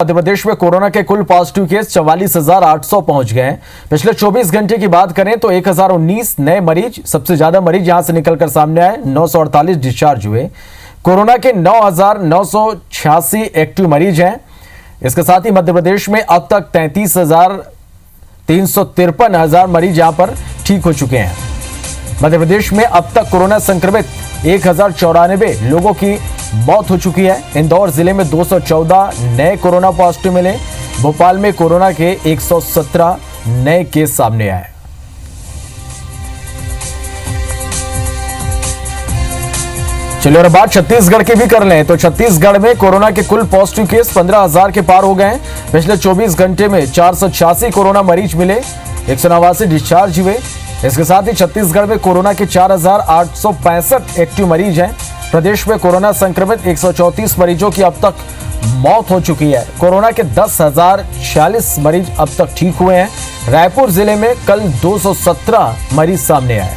मध्य प्रदेश में कोरोना के कुल पॉजिटिव केस 44,800 पहुंच गए हैं। पिछले 24 घंटे की बात करें तो 1019 नए मरीज, सबसे ज्यादा मरीज यहां से निकलकर सामने आए। 948 डिस्चार्ज हुए। कोरोना के 9,986 एक्टिव मरीज हैं। इसके साथ ही मध्य प्रदेश में अब तक 33,353 मरीज यहां पर ठीक हो चुके हैं। मध्य प्रदेश में अब तक कोरोना संक्रमित 1,094 लोगों की मौत हो चुकी है। इंदौर जिले में 214 नए कोरोना पॉजिटिव मिले। भोपाल में कोरोना के 117 नए केस सामने आए। चलिए और बात छत्तीसगढ़ की भी कर लें तो छत्तीसगढ़ में कोरोना के कुल पॉजिटिव केस 15,000 के पार हो गए हैं। पिछले 24 घंटे में 486 कोरोना मरीज मिले, 189 डिस्चार्ज हुए। इसके साथ ही छत्तीसगढ़ में कोरोना के 4,865 एक्टिव मरीज हैं। प्रदेश में कोरोना संक्रमित 134 मरीजों की अब तक मौत हो चुकी है। कोरोना के 10,046 मरीज अब तक ठीक हुए हैं। रायपुर जिले में कल 217 मरीज सामने आए।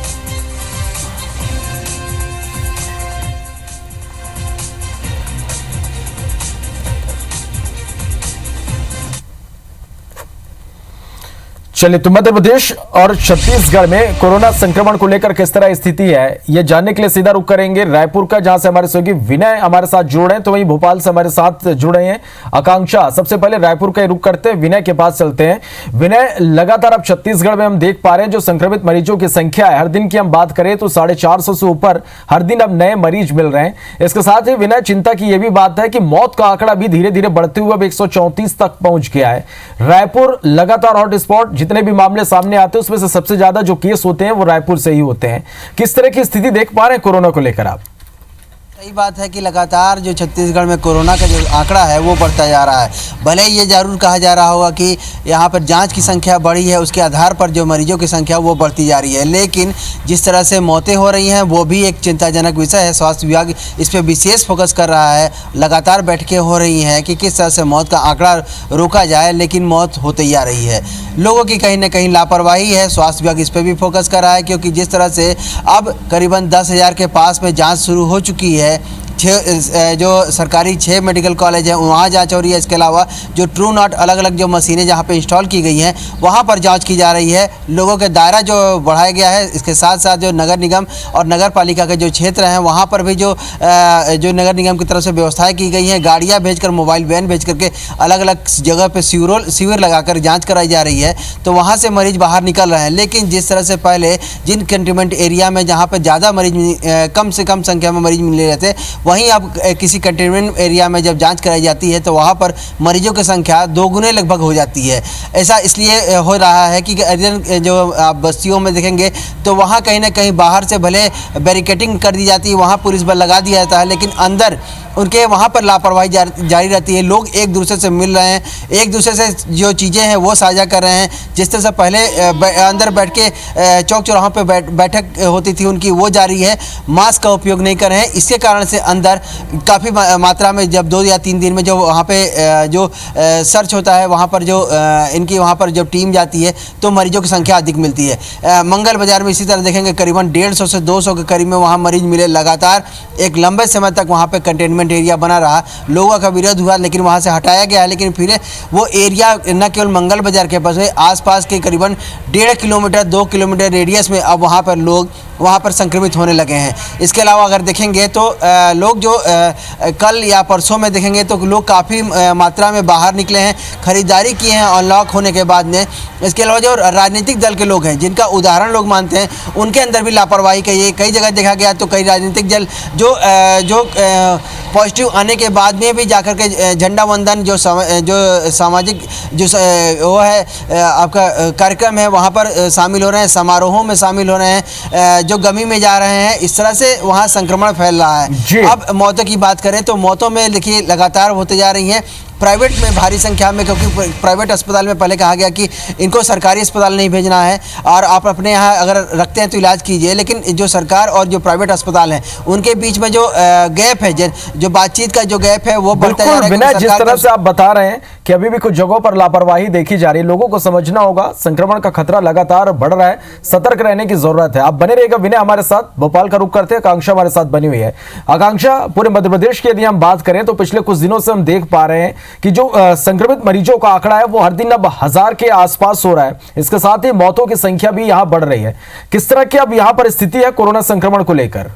चलिए तो मध्य प्रदेश और छत्तीसगढ़ में कोरोना संक्रमण को लेकर किस तरह स्थिति है, यह जानने के लिए सीधा रुख करेंगे रायपुर का, जहां से हमारे सहयोगी विनय हमारे साथ जुड़ रहे हैं, तो वहीं भोपाल से हमारे साथ जुड़े हैं आकांक्षा। सबसे पहले रायपुर का रुख करते हैं, विनय के पास चलते हैं। विनय, लगातार अब छत्तीसगढ़ में हम देख पा रहे हैं जो संक्रमित मरीजों की संख्या है, हर दिन की हम बात करें तो 450 से ऊपर हर दिन अब नए मरीज मिल रहे हैं। इसके साथ ही विनय, चिंता की यह भी बात है कि मौत का आंकड़ा भी धीरे धीरे बढ़ते हुए अब 134 तक पहुंच गया है। रायपुर लगातार हॉटस्पॉट, जितने भी मामले सामने आते हैं उसमें से सबसे ज्यादा जो केस होते हैं वो रायपुर से ही होते हैं। किस तरह की स्थिति देख पा रहे हैं कोरोना को लेकर आप? सही बात है कि लगातार जो छत्तीसगढ़ में कोरोना का जो आंकड़ा है वो बढ़ता जा रहा है। भले ही ये जरूर कहा जा रहा होगा कि यहाँ पर जांच की संख्या बढ़ी है, उसके आधार पर जो मरीजों की संख्या वो बढ़ती जा रही है, लेकिन जिस तरह से मौतें हो रही हैं वो भी एक चिंताजनक विषय है। स्वास्थ्य विभाग इस पर विशेष फोकस कर रहा है। लगातार बैठकें हो रही हैं कि किस तरह से मौत का आंकड़ा रोका जाए, लेकिन मौत होती जा रही है। लोगों की कहीं ना कहीं लापरवाही है। स्वास्थ्य विभाग इस पर भी फोकस कर रहा है, क्योंकि जिस तरह से अब करीबन 10,000 के पास में जाँच शुरू हो चुकी है। जो सरकारी 6 मेडिकल कॉलेज हैं वहाँ जांच हो रही है। इसके अलावा जो ट्रू नॉट अलग अलग जो मशीनें जहाँ पे इंस्टॉल की गई हैं वहाँ पर जांच की जा रही है। लोगों के दायरा जो बढ़ाया गया है, इसके साथ साथ जो नगर निगम और नगर पालिका के जो क्षेत्र हैं वहाँ पर भी जो नगर निगम की तरफ से व्यवस्थाएं की गई हैं, गाड़ियाँ भेजकर, मोबाइल वैन भेज करके अलग अलग जगह पर शिविर लगाकर जाँच कराई जा रही है, तो वहाँ से मरीज बाहर निकल रहे हैं। लेकिन जिस तरह से पहले जिन कंटेनमेंट एरिया में जहाँ पर ज़्यादा मरीज, कम से कम संख्या में मरीज मिले रहते, वहीं अब किसी कंटेनमेंट एरिया में जब जांच कराई जाती है तो वहां पर मरीजों की संख्या 2 गुने लगभग हो जाती है। ऐसा इसलिए हो रहा है कि जो आप बस्तियों में देखेंगे तो वहां कहीं ना कहीं बाहर से भले बैरिकेडिंग कर दी जाती है, वहां पुलिस बल लगा दिया जाता है, लेकिन अंदर उनके वहाँ पर लापरवाही जारी रहती है। लोग एक दूसरे से मिल रहे हैं, एक दूसरे से जो चीज़ें हैं वो साझा कर रहे हैं। जिस तरह से पहले अंदर बैठ के चौक चौराहों पे बैठक होती थी उनकी, वो जारी है। मास्क का उपयोग नहीं कर रहे हैं। इसके कारण से अंदर काफ़ी मात्रा में जब 2 या 3 दिन में जो वहाँ पे जो सर्च होता है, वहाँ पर जो इनकी वहाँ पर जब टीम जाती है तो मरीजों की संख्या अधिक मिलती है। मंगल बाजार में इसी तरह देखेंगे करीबन 150 से 200 के करीब में वहाँ मरीज मिले। लगातार एक लंबे समय तक वहाँ पर कंटेनमेंट एरिया बना रहा। लोगों का विरोध हुआ, लेकिन वहां से हटाया गया है। लेकिन फिर वो एरिया न केवल मंगल बाजार के पास, आसपास के करीबन 1.5 किलोमीटर 2 किलोमीटर रेडियस में अब वहां पर लोग वहाँ पर संक्रमित होने लगे हैं। इसके अलावा अगर देखेंगे तो लोग जो कल या परसों में देखेंगे तो लोग काफ़ी मात्रा में बाहर निकले हैं, खरीदारी किए हैं अनलॉक होने के बाद में। इसके अलावा जो राजनीतिक दल के लोग हैं, जिनका उदाहरण लोग मानते हैं, उनके अंदर भी लापरवाही का ये कई जगह देखा गया। तो कई राजनीतिक दल जो पॉजिटिव आने के बाद में भी जाकर के झंडा वंदन जो सामाजिक जो वो है आपका कार्यक्रम है वहाँ पर शामिल हो रहे हैं, समारोहों में शामिल हो रहे हैं, जो गमी में जा रहे हैं। इस तरह से वहाँ संक्रमण फैल रहा है। अब मौतों की बात करें तो मौतों में देखिए लगातार होते जा रही हैं। प्राइवेट में भारी संख्या में, क्योंकि प्राइवेट अस्पताल में पहले कहा गया कि इनको सरकारी अस्पताल नहीं भेजना है और आप अपने यहाँ अगर रखते हैं तो इलाज कीजिए, लेकिन जो सरकार और जो प्राइवेट अस्पताल हैं उनके बीच में जो गैप है, जो बातचीत का जो गैप है वो बढ़ता जा रहा है। जिस तरह से आप बता रहे हैं कि कि अभी भी कुछ जगहों पर लापरवाही देखी जा रही है। लोगों को समझना होगा संक्रमण का खतरा लगातार बढ़ रहा है, सतर्क रहने की जरूरत है। आप बने रहिएगा विनय हमारे साथ। भोपाल का रुख करते हैं, आकांक्षा हमारे साथ बनी हुई है। आकांक्षा, पूरे मध्य प्रदेश की यदि हम बात करें तो पिछले कुछ दिनों से हम देख पा रहे हैं कि जो संक्रमित मरीजों का आंकड़ा है वो हर दिन अब 1000 के आसपास हो रहा है। इसके साथ ही मौतों की संख्या भी यहां बढ़ रही है। किस तरह की अब यहां पर स्थिति है कोरोना संक्रमण को लेकर?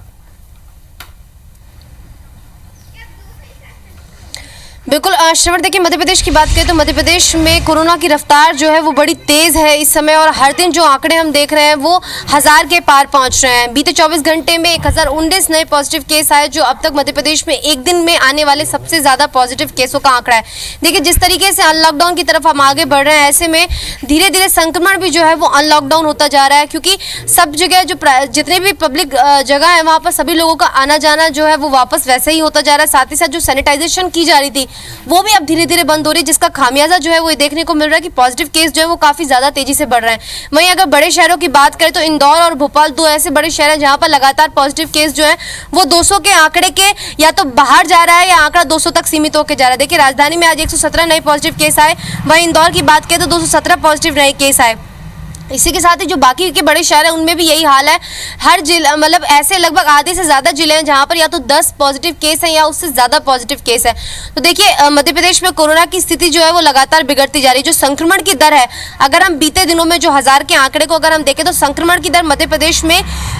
बिल्कुल श्रवण, देखिए मध्य प्रदेश की बात करें तो मध्य प्रदेश में कोरोना की रफ्तार जो है वो बड़ी तेज है इस समय, और हर दिन जो आंकड़े हम देख रहे हैं वो 1000 के पार पहुंच रहे हैं। बीते 24 घंटे में 1019 नए पॉजिटिव केस आए, जो अब तक मध्य प्रदेश में एक दिन में आने वाले सबसे ज्यादा पॉजिटिव केसों का आंकड़ा है। देखिए जिस तरीके से अनलॉकडाउन की तरफ हम आगे बढ़ रहे हैं, ऐसे में धीरे धीरे संक्रमण भी जो है वो अनलॉकडाउन होता जा रहा है, क्योंकि सब जगह जो जितने भी पब्लिक जगह है वहां पर सभी लोगों का आना जाना जो है वो वापस वैसे ही होता जा रहा है। साथ ही साथ जो सैनिटाइजेशन की जा रही थी वो भी अब धीरे धीरे बंद हो रही है, जिसका खामियाजा जो है वो देखने को मिल रहा है कि पॉजिटिव केस जो है वो काफी ज्यादा तेजी से बढ़ रहे हैं। वहीं अगर बड़े शहरों की बात करें तो इंदौर और भोपाल दो ऐसे बड़े शहर हैं जहां पर लगातार पॉजिटिव केस जो है वो 200 के आंकड़े के या तो बाहर जा रहा है या आंकड़ा 200 तक सीमित होकर जा रहा है। देखिए राजधानी में आज 117 नए पॉजिटिव केस आए, वहीं इंदौर की बात करें तो 217 पॉजिटिव नए केस आए। इसी के साथ ही जो बाकी के बड़े शहर हैं उनमें भी यही हाल है। हर जिला मतलब ऐसे लगभग आधे से ज़्यादा जिले हैं जहां पर या तो 10 पॉजिटिव केस हैं या उससे ज़्यादा पॉजिटिव केस है। तो देखिए मध्य प्रदेश में कोरोना की स्थिति जो है वो लगातार बिगड़ती जा रही है। जो संक्रमण की दर है, अगर हम बीते दिनों में जो 1000 के आंकड़े को अगर हम देखें तो संक्रमण की दर मध्य प्रदेश में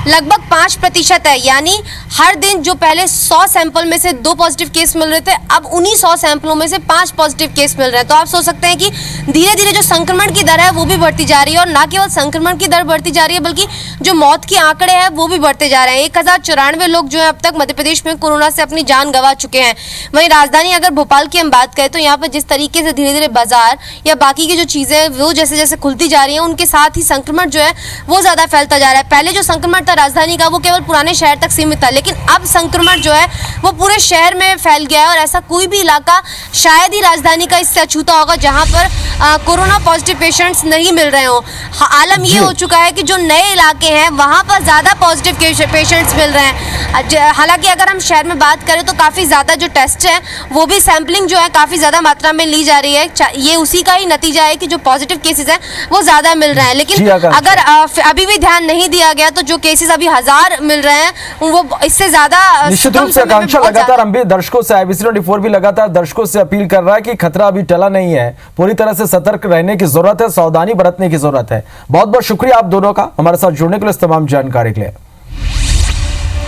लगभग 5% है। यानी हर दिन जो पहले 100 सैंपल में से 2 पॉजिटिव केस मिल रहे थे, अब उन्हीं 100 सैंपलों में से 5 पॉजिटिव केस मिल रहे हैं। तो आप सोच सकते हैं कि धीरे धीरे जो संक्रमण की दर है वो भी बढ़ती जा रही है, और ना केवल संक्रमण की दर बढ़ती जा रही है बल्कि जो मौत के आंकड़े हैं वो भी बढ़ते जा रहे हैं। 1094 लोग जो है अब तक मध्य प्रदेश में कोरोना से अपनी जान गंवा चुके हैं। वहीं राजधानी अगर भोपाल की हम बात करें तो यहाँ पर जिस तरीके से धीरे धीरे बाजार या बाकी की जो चीजें वो जैसे जैसे खुलती जा रही हैं, उनके साथ ही संक्रमण जो है वो ज्यादा फैलता जा रहा है। पहले जो संक्रमण था राजधानी का वो केवल पुराने शहर तक सीमित था, लेकिन अब संक्रमण जो है वो पूरे शहर में फैल गया है, और ऐसा कोई भी इलाका शायद ही राजधानी का इससे अछूता होगा जहां पर कोरोना पॉजिटिव पेशेंट्स नहीं मिल रहे हो। आलम ये हो चुका है कि जो नए इलाके हैं वहां पर ज्यादा पॉजिटिव पेशेंट्स मिल रहे हैं। हालांकि अगर हम शहर में बात करें तो काफी ज्यादा जो टेस्ट है वो भी सैंपलिंग जो है काफी ज्यादा मात्रा में ली जा रही है। ये उसी का ही नतीजा है कि जो पॉजिटिव केसेस हैं वो ज्यादा मिल रहे हैं। लेकिन अगर अभी भी ध्यान नहीं दिया गया तो जो केसेस अभी 1000 मिल रहे हैं वो इससे ज्यादा निश्चित रूप से आकांक्षा लगातार हम भी दर्शकों से IBC 24 भी लगातार दर्शकों से अपील कर रहा है कि खतरा अभी टला नहीं है, पूरी तरह से सतर्क रहने की जरूरत है, सावधानी बरतने की जरूरत है। बहुत बहुत शुक्रिया आप दोनों का हमारे साथ जुड़ने के लिए, इस तमाम जानकारी के लिए।